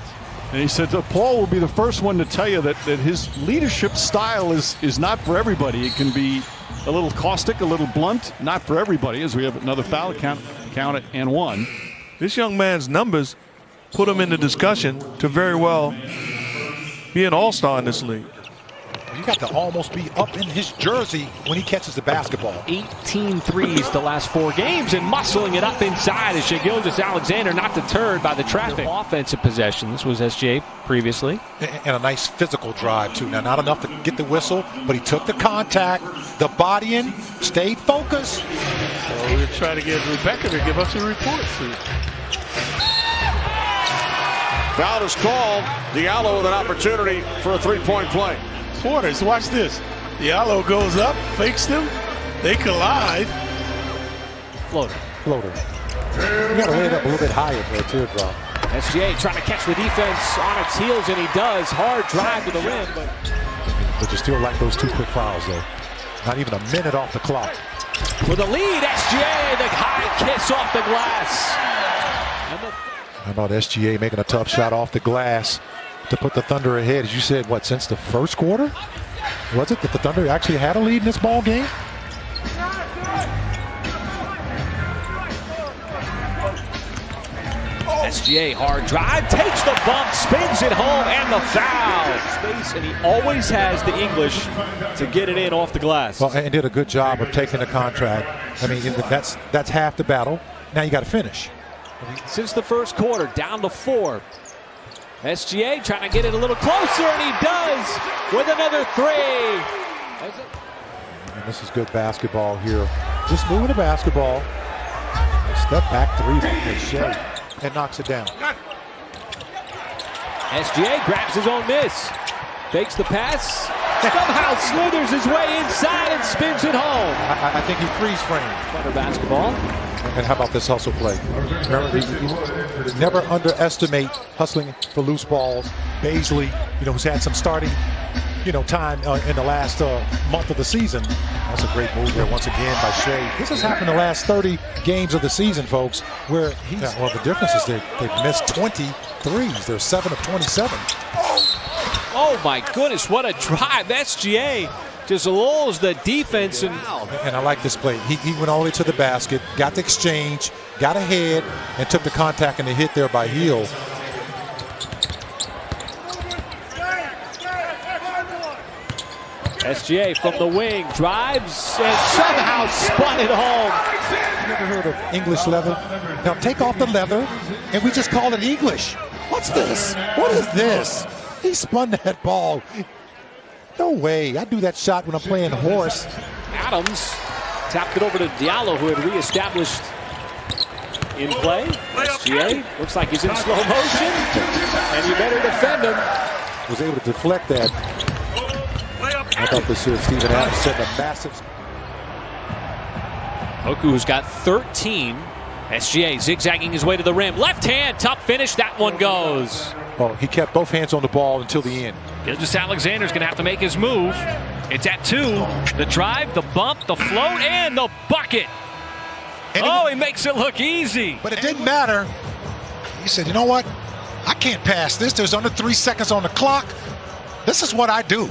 And he said that Paul will be the first one to tell you that his leadership style is not for everybody. It can be a little caustic, a little blunt. Not for everybody, as we have another foul. Count it and one. This young man's numbers put him in the discussion to very well be an all-star in this league. You got to almost be up in his jersey when he catches the basketball. 18 threes the last 4 games and muscling it up inside as Shai Gilgeous-Alexander not deterred by the traffic. Offensive possession. This was SGA previously. And a nice physical drive, too. Now, not enough to get the whistle, but he took the contact, the bodying, stayed focused. So we're trying to get Rebecca to give us a report. Foul is called. Diallo with an opportunity for a three-point play. Quarters, watch this. Diallo goes up, fakes them, they collide. Floater. You got to lay it up a little bit higher for a teardrop. SGA trying to catch the defense on its heels, and he does. Hard drive to the rim. But you still like those 2 quick fouls, though. Not even a minute off the clock. With a lead, SGA, the high kiss off the glass. How about SGA making a tough shot off the glass to put the Thunder ahead? As you said, what, since the first quarter? Was it that the Thunder actually had a lead in this ball game? SGA hard drive, takes the bump, spins it home, and the foul. Space, and he always has the English to get it in off the glass. Well, and did a good job of taking the contract. I mean, that's half the battle. Now you got to finish. Since the first quarter, down to 4. SGA trying to get it a little closer, and he does with another 3. And this is good basketball here. Just moving the basketball. Step back 3 by Shai and knocks it down. SGA grabs his own miss. Fakes the pass. Somehow slithers his way inside and spins it home. I think he freeze framed. Thunder basketball. And how about this hustle play? Remember, never underestimate hustling for loose balls. Baisley, who's had some starting, time in the last month of the season. That's a great move there once again by Shai. This has happened the last 30 games of the season, folks, where well, the difference is they've missed 20 threes. They're 7 of 27. Oh my goodness, what a drive. SGA just lulls the defense. And I like this play. He went all the way to the basket, got the exchange, got ahead, and took the contact and the hit there by Hill. SGA from the wing drives and somehow spun it home. You ever heard of English leather? Now take off the leather and we just call it English. What's this? What is this? He spun that ball. No way. I do that shot when I'm playing horse. Adams tapped it over to Diallo, who had reestablished in play. SGA looks like he's in slow motion, and you better defend him. Was able to deflect that. I thought this here, Steven Adams set a massive. Oku's got 13. SGA zigzagging his way to the rim. Left hand, tough finish. That one goes. Oh, he kept both hands on the ball until the end. Gilgeous-Alexander's going to have to make his move. It's at 2. The drive, the bump, the float, and the bucket. And he makes it look easy. But it didn't matter. He said, you know what? I can't pass this. There's under 3 seconds on the clock. This is what I do.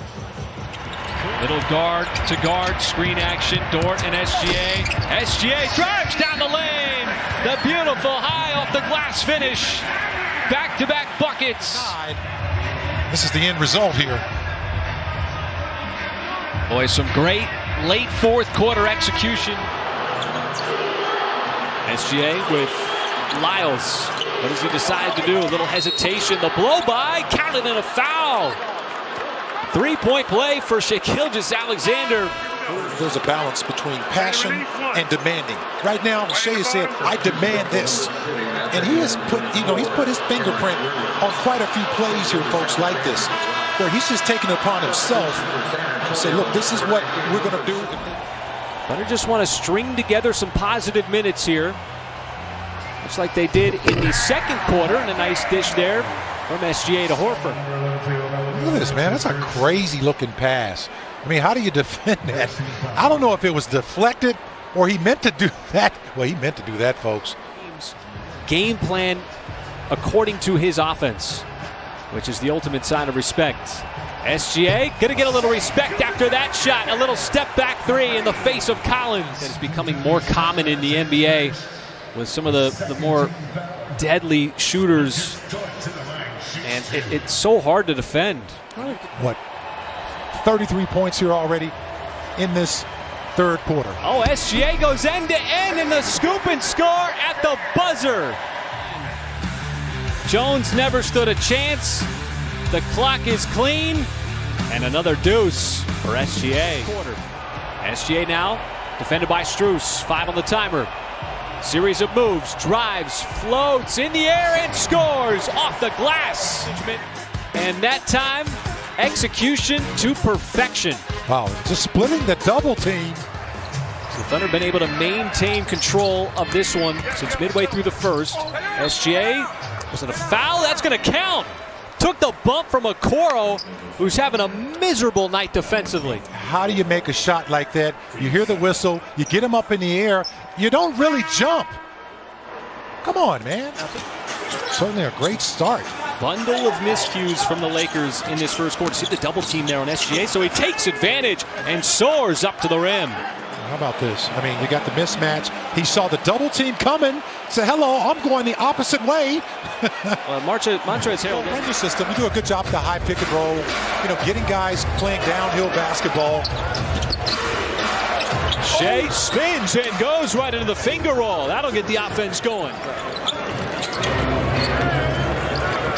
Little guard to guard screen action. Dort and SGA. SGA drives down the lane. The beautiful high off the glass finish. Back-to-back buckets. This is the end result here. Boy, some great late fourth quarter execution. SGA with Lyles. What does he decide to do? A little hesitation. The blow by, counted in a foul. 3-point play for Shai Gilgeous-Alexander. There's a balance between passion and demanding. Right now, Shai has said, I demand this. And he has put, he's put his fingerprint on quite a few plays here, folks, like this, where he's just taking it upon himself and say, look, this is what we're going to do. Thunder just want to string together some positive minutes here. Looks like they did in the second quarter, and a nice dish there from SGA to Horford. Look at this, man. That's a crazy-looking pass. I mean, how do you defend that? I don't know if it was deflected or he meant to do that. Well, he meant to do that, folks. Game plan according to his offense. which is the ultimate sign of respect. SGA gonna get a little respect after that shot. A little step back three in the face of Collins. It's becoming more common in the NBA with some of the more deadly shooters. And it's so hard to defend. What? 33 points here already in this third quarter. Oh, SGA goes end to end in the scoop and score at the buzzer. Jones never stood a chance. The clock is clean. And another deuce for SGA. SGA now defended by Strus. 5 on the timer. Series of moves, drives, floats in the air and scores off the glass. And that time, execution to perfection. Wow, just splitting the double team. So the Thunder been able to maintain control of this one since midway through the first. SGA, was it a foul? That's going to count. Took the bump from Okoro, who's having a miserable night defensively. How do you make a shot like that? You hear the whistle, you get him up in the air, you don't really jump. Come on, man. Certainly a great start. Bundle of miscues from the Lakers in this first quarter. See the double team there on SGA, so he takes advantage and soars up to the rim. How about this? I mean, you got the mismatch. He saw the double team coming. Said, hello, I'm going the opposite way. Well, Montrezl Harrell. Run your system. You do a good job with the high pick and roll. You know, getting guys playing downhill basketball. Shai spins and goes right into the finger roll. That'll get the offense going.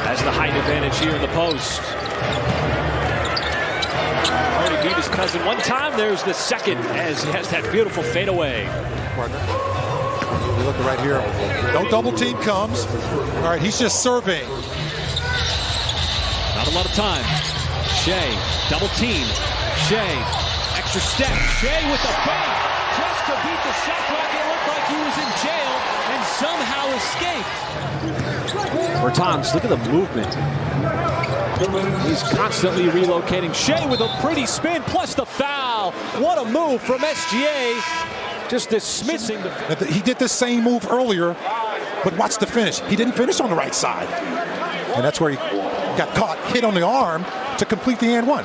Has the height advantage here in the post. Already beat his cousin one time. There's the second as he has that beautiful fadeaway. You're looking right here. No double team comes. All right, he's just surveying. Not a lot of time. Shai, double team. Shai, extra step. Shai with the bank. Just to beat the shot clock. It looked like he was in jail and somehow escaped. Bertans, look at the movement. He's constantly relocating. Shai with a pretty spin plus the foul. What a move from SGA. Just dismissing the... He did the same move earlier, but watch the finish. He didn't finish on the right side. And that's where he got caught, hit on the arm to complete the and one.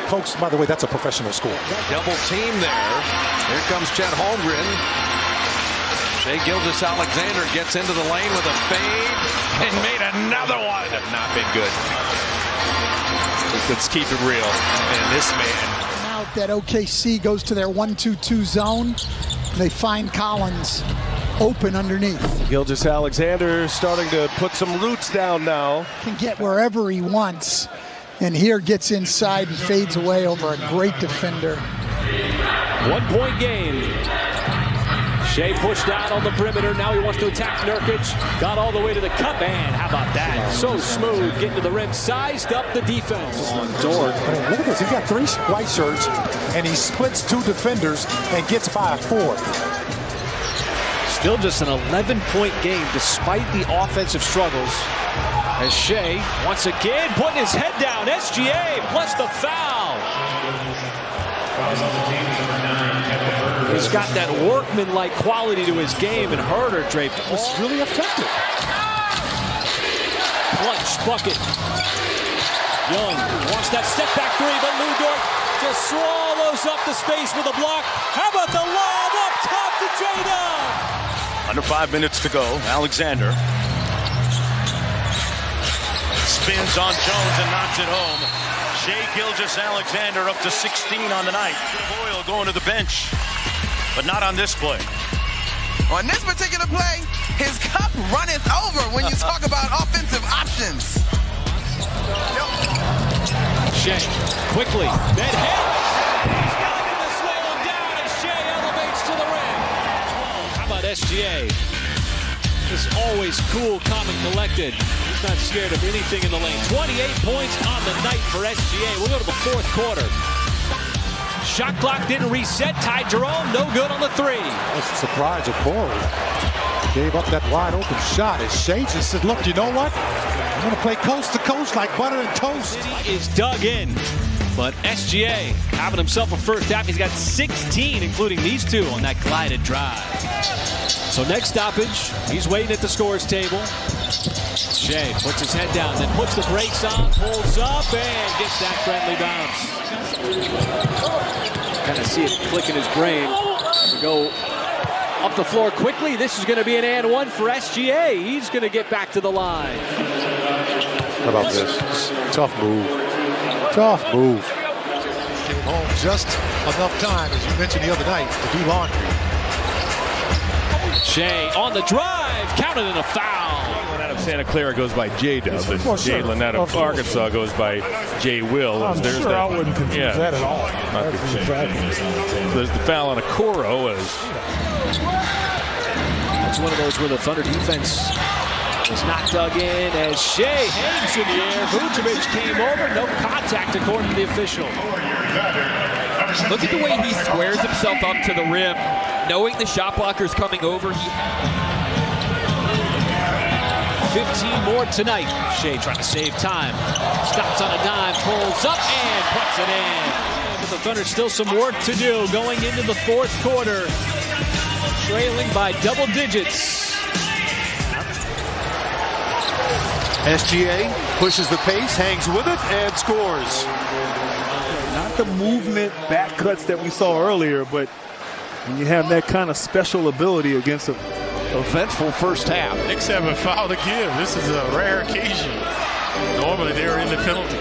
Folks, by the way, that's a professional score. Double team there. Here comes Chet Holmgren. Shai Gilgeous-Alexander gets into the lane with a fade and made another one. Have not been good. Let's keep it real. And this man. Now that OKC goes to their 1-2-2 zone, they find Collins open underneath. Gilgeous-Alexander starting to put some roots down now. Can get wherever he wants. And here gets inside and fades away over a great defender. 1 point game. Shai pushed out on the perimeter. Now he wants to attack Nurkic. Got all the way to the cup. And how about that? So smooth. Getting to the rim. Sized up the defense. On Dort. I mean, look at this. He's got 3 white shirts, and he splits 2 defenders and gets by a 4. Still just an 11-point game despite the offensive struggles. As Shai, once again, putting his head down. SGA plus the foul. He's got that workman-like quality to his game, and Herder draped. Was really effective. Clutch bucket. Young wants that step-back three, but Lou Dort just swallows up the space with a block. How about the lob up top to Jada? Under 5 minutes to go. Alexander spins on Jones and knocks it home. Shai Gilgeous-Alexander up to 16 on the night. Boyle going to the bench, but not on this play. On this particular play, his cup runneth over when you talk about offensive options. Shai quickly, that hit. He's got him to slow him down as Shai elevates to the rim. Oh, how about SGA? Just always cool, calm, and collected. He's not scared of anything in the lane. 28 points on the night for SGA. We'll go to the fourth quarter. Shot clock didn't reset. Ty Jerome, no good on the three. That's a surprise of Corey. Gave up that wide open shot. As Shai just said, look, you know what? I'm going to play coast to coast like butter and toast. He is dug in. But SGA having himself a first half. He's got 16, including these 2 on that glided drive. So next stoppage, he's waiting at the scorer's table. Shai puts his head down, then puts the brakes on, pulls up, and gets that friendly bounce. Kind of see it click in his brain. To go up the floor quickly. This is going to be an and one for SGA. He's going to get back to the line. How about this? Tough move. Tough move. Came home just enough time, as you mentioned the other night, to do laundry. Shai on the drive, counted in a foul. Jalen out of Santa Clara goes by J-Dub, and Jalen out of Arkansas goes by J-Will. I'm There's sure that, I wouldn't confuse that at all. Not There's the foul on Okoro. It's one of those where the Thunder defense is not dug in as Shai hangs in the air. Vucevic came over, no contact according to the official. Look at the way he squares himself up to the rim, knowing the shot blocker's coming over. 15 more tonight. Shai trying to save time. Stops on a dime, pulls up, and puts it in. But the Thunder still some work to do going into the fourth quarter. Trailing by double digits. SGA pushes the pace, hangs with it, and scores. Not the movement back cuts that we saw earlier, but when you have that kind of special ability against a eventful first half. Knicks have a foul to give. This is a rare occasion. Normally they're in the penalty.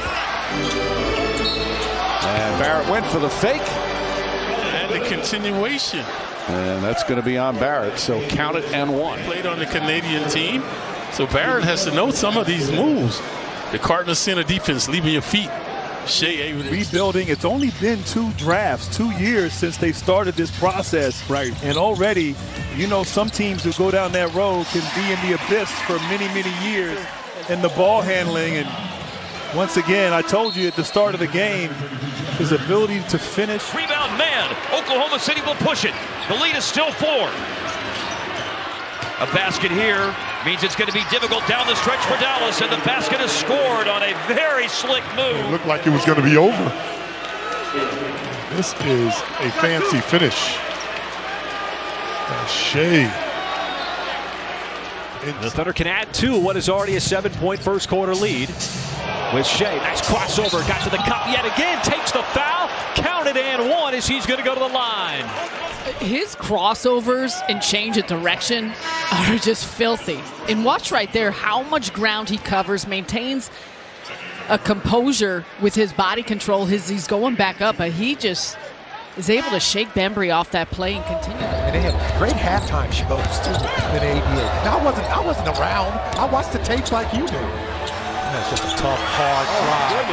And Barrett went for the fake. And the continuation. And that's going to be on Barrett, so count it and one. Played on the Canadian team, so Barrett has to know some of these moves. The Cardinals center defense, leaving your feet. Shai rebuilding. It's only been 2 drafts, 2 years since they started this process. Right. And already, you know, some teams who go down that road can be in the abyss for many, many years in the ball handling. And once again, I told you at the start of the game, his ability to finish. Rebound man. Oklahoma City will push it. The lead is still 4. A basket here means it's going to be difficult down the stretch for Dallas, and the basket is scored on a very slick move. It looked like it was going to be over. This is a fancy finish. Shai. The Thunder can add to what is already a 7-point first quarter lead. With Shai, nice crossover, got to the cup yet again, takes the foul, counted and one as he's going to go to the line. His crossovers and change of direction are just filthy. And watch right there how much ground he covers, maintains a composure with his body control. He's going back up, but he just is able to shake Bembry off that play and continue. And they had great halftime shows too in the ABA. Now, I wasn't around. I watched the tapes like you do. That's just a tough, hard drive.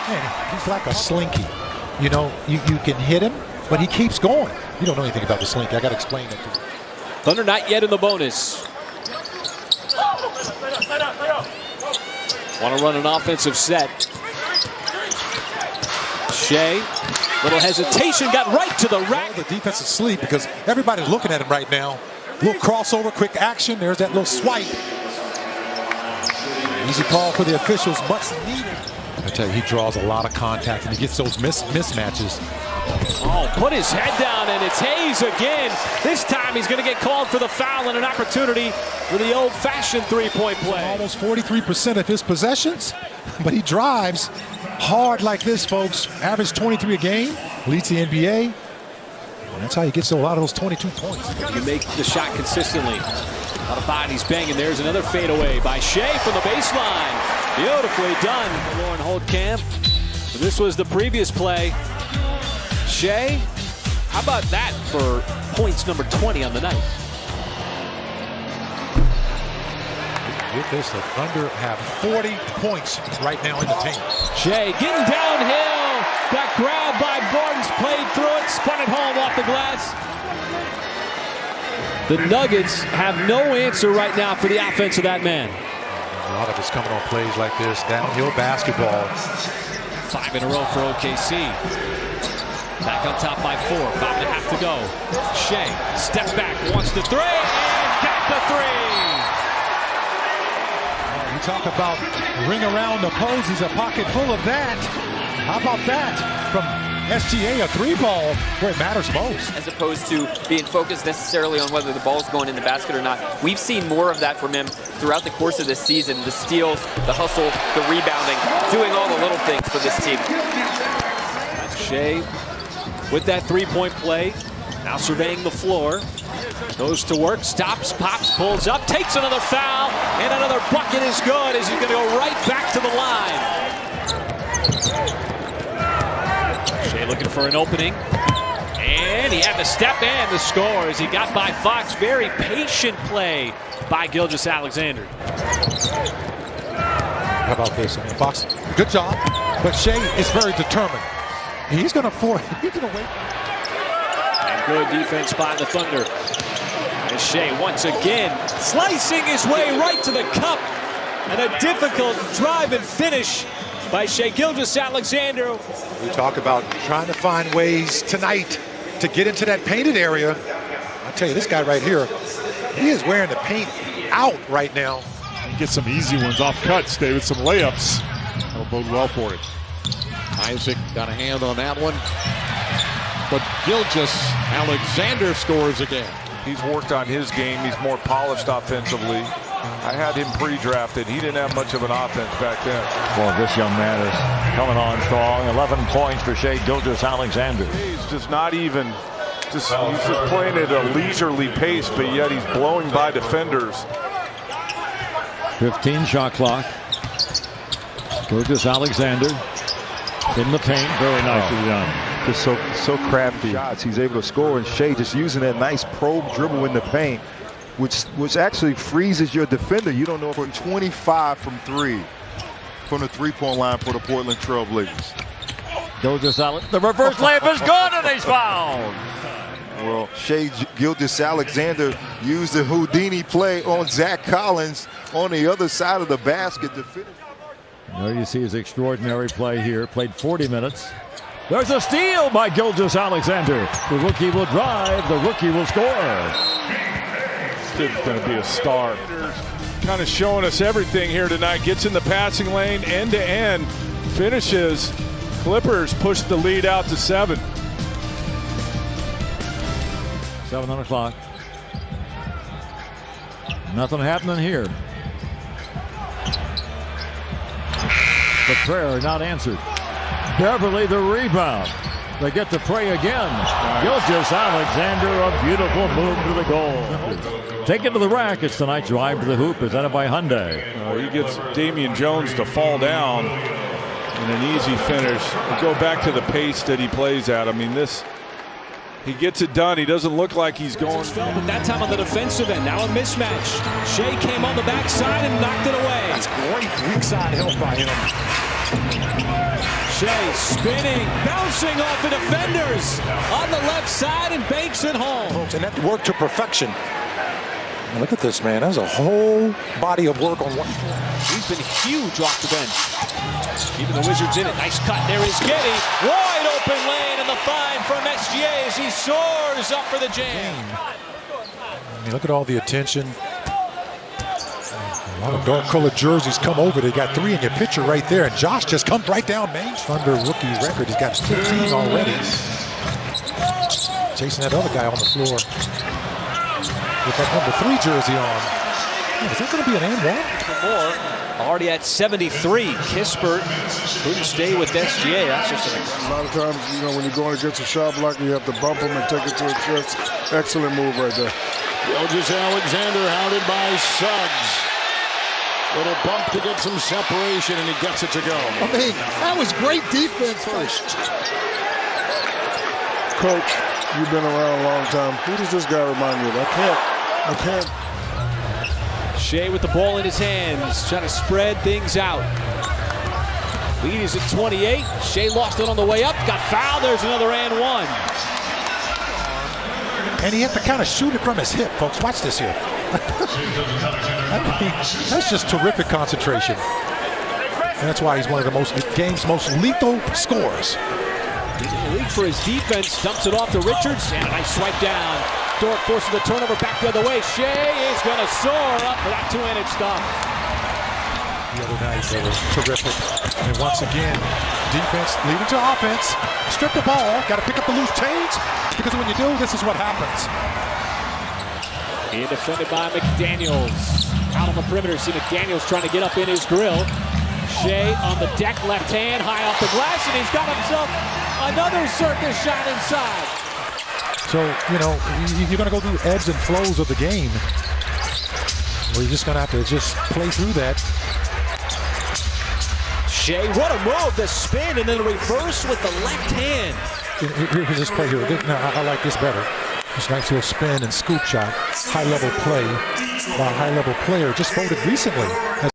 Man, he's like a slinky. You know, you can hit him, but he keeps going. You don't know anything about the slinky. I got to explain it to you. Thunder not yet in the bonus. Want to run an offensive set. Shai, little hesitation, got right to the rack. The defense is asleep because everybody's looking at him right now. Little crossover, quick action. There's that little swipe. Easy call for the officials, much needed. I tell you, he draws a lot of contact and he gets those mismatches. Oh, put his head down, and it's Hayes again. This time he's going to get called for the foul and an opportunity for the old-fashioned three-point play. Almost 43% of his possessions, but he drives hard like this, folks. Average 23 a game, leads the NBA. And that's how he gets to a lot of those 22 points. You make the shot consistently. A lot of bodies banging. There's another fadeaway by Shai from the baseline. Beautifully done, Lauren Holtkamp. This was the previous play. Shai, how about that for points number 20 on the night? Get this, the Thunder have 40 points right now in the team. Shai getting downhill. Got grabbed by Barnes, played through it, spun it home off the glass. The Nuggets have no answer right now for the offense of that man. A lot of it's coming on plays like this, downhill basketball. 5 in a row for OKC. Back on top by 4, 5.5 to go. Shai steps back, wants the three, and got the three. You talk about ring around the posies, a pocket full of that. How about that from SGA a three ball where it matters most. As opposed to being focused necessarily on whether the ball's going in the basket or not. We've seen more of that from him throughout the course of this season. The steals, the hustle, the rebounding, doing all the little things for this team. Shai with that three-point play, now surveying the floor. Goes to work, stops, pops, pulls up, takes another foul, and another bucket is good as he's going to go right back to the line. Shai looking for an opening, and he had the step and the score as he got by Fox. Very patient play by Gilgeous-Alexander. How about this? I mean, Fox, good job, but Shai is very determined. He's going to wait. And good defense by the Thunder. And Shai once again slicing his way right to the cup. And a difficult drive and finish by Shai Gilgeous-Alexander. We talk about trying to find ways tonight to get into that painted area. I tell you, this guy right here, he is wearing the paint out right now. Get some easy ones off cuts, David, some layups. That'll bode well for it. Isaac got a hand on that one. But Gilgeous-Alexander scores again. He's worked on his game. He's more polished offensively. I had him pre-drafted. He didn't have much of an offense back then. Well, this young man is coming on strong. 11 points for Shai Gilgeous-Alexander. He's just not even, he's just playing at a leisurely pace, but yet he's blowing by defenders. 15 shot clock. Gilgeous-Alexander in the paint. Very nicely done. Just so crafty shots. He's able to score, and Shai just using that nice probe dribble in the paint, which actually freezes your defender. You don't know. For 25 from three from the three-point line for the Portland Trail Blazers. Gilgeous-Alexander. The reverse layup is good, and he's fouled. Well, Shai Gilgeous-Alexander used the Houdini play on Zach Collins on the other side of the basket to finish. There you see his extraordinary play here. Played 40 minutes. There's a steal by Gilgeous-Alexander. The rookie will drive. The rookie will score. This kid's going to be a star. Kind of showing us everything here tonight. Gets in the passing lane, end to end, finishes. Clippers push the lead out to 7. 7 on the clock. Nothing happening here. The prayer not answered. Beverly the rebound. They get to pray again. Gilgeous-Alexander, a beautiful move to the goal. Take it to the rack. It's tonight's drive to the hoop presented by Hyundai. He gets Damian Jones to fall down in an easy finish. We go back to the pace that he plays at. I mean, he gets it done. He doesn't look like he's going. But that time on the defensive end, now a mismatch. Shai came on the backside and knocked it away. That's great weak side help by him. Shai spinning, bouncing off the defenders on the left side and banks it home. And that worked to perfection. Now look at this, man. That's a whole body of work on one. He's been huge off the bench. Keeping the Wizards in it. Nice cut. There is Giddey. Wide open lane and the find from SGA as he soars up for the jam. I mean, look at all the attention. A lot of dark-colored jerseys come over. They got 3 in your picture right there, and Josh just comes right down main. Thunder rookie record. He's got 15 already. Chasing that other guy on the floor with that number 3 jersey on. Oh, is that going to be an and one? More. Already at 73. Kispert couldn't stay with SGA. That's just a lot of times, when you're going against a shot blocker, you have to bump him and take it to his chest. Excellent move right there. Gilgeous-Alexander hounded by Suggs. Little bump to get some separation, and he gets it to go. I mean, that was great defense first. Coach, you've been around a long time. Who does this guy remind you of? I can't. Shai with the ball in his hands, trying to spread things out. Lead is at 28. Shai lost it on the way up, got fouled. There's another and one. And he had to kind of shoot it from his hip, folks. Watch this here. That's just terrific concentration. And that's why he's one of the game's most lethal scorers. He's in the league for his defense. Dumps it off to Richards. And a nice swipe down. Dort forces the turnover back the other way. Shai is going to soar up for that two-handed stuff. The other night, they were terrific. And once again, Defense leading to offense. Strip the ball. Got to pick up the loose change because when you do, this is what happens. Being defended by McDaniels. Out on the perimeter, see McDaniels trying to get up in his grill. Shai on the deck, left hand, high off the glass, and he's got himself another circus shot inside. So, you know, you're going to go through ebbs and flows of the game. Well, you're just going to have to just play through that. Shai, what a move, the spin, and then the reverse with the left hand. Here's this play here. I like this better. This nice little spin and scoop shot. High-level play by a high-level player just voted recently.